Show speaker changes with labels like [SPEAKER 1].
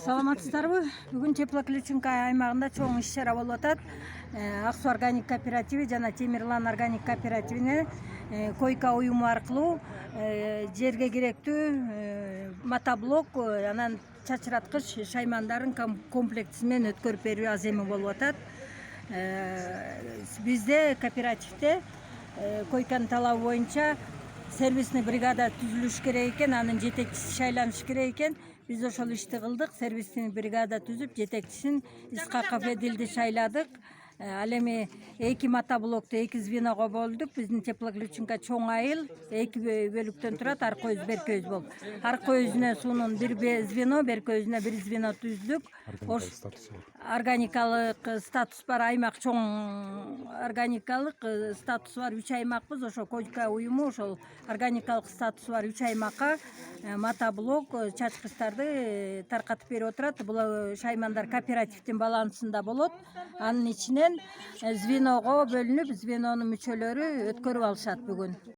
[SPEAKER 1] Саламатсыздарбы? Бүгүн Теплоключенко аймагында чоң иш-чара болуп атат. Ак суу органик кооперативи жана Темирлан органик кооперативине койка уюму аркылуу жерге керектүү мотоблок анан чачыраткыч шаймандарын комплекси менен өткөрүп берүү аземи болуп атат. Бизде кооперативде койканын талабы боюнча сервисный бригада түзүлүш керек экен, анын жетекчиси шайланыш керек экен. Биз ошол ишти кылдык, сервисный бригада түзүп, жетекчисин Исхаков Эдилди шайладык. Ал эми 2 мотоблокту 2 звеного бөлдүк. Биздин Теплоключенко чоң айыл 2 бөлүктөн турат, арка өзү берка өзү болуп. Арка өзүнө суунун 1 звено, берка өзүнө 1 звено түздүк. Органикалык статус бар, аймак чоң органикалык статусу бар 3 аймакпыз. Ошо койка уюму ошол органикалык статусу бар 3 аймакка мотоблок чачкычтарды таркатып берип отурат. Бул шаймандар кооперативдин балансында болот. Анын ичинен звеного бөлүнүп, звенонун мүчөлөрү өткөрүп алышат бүгүн.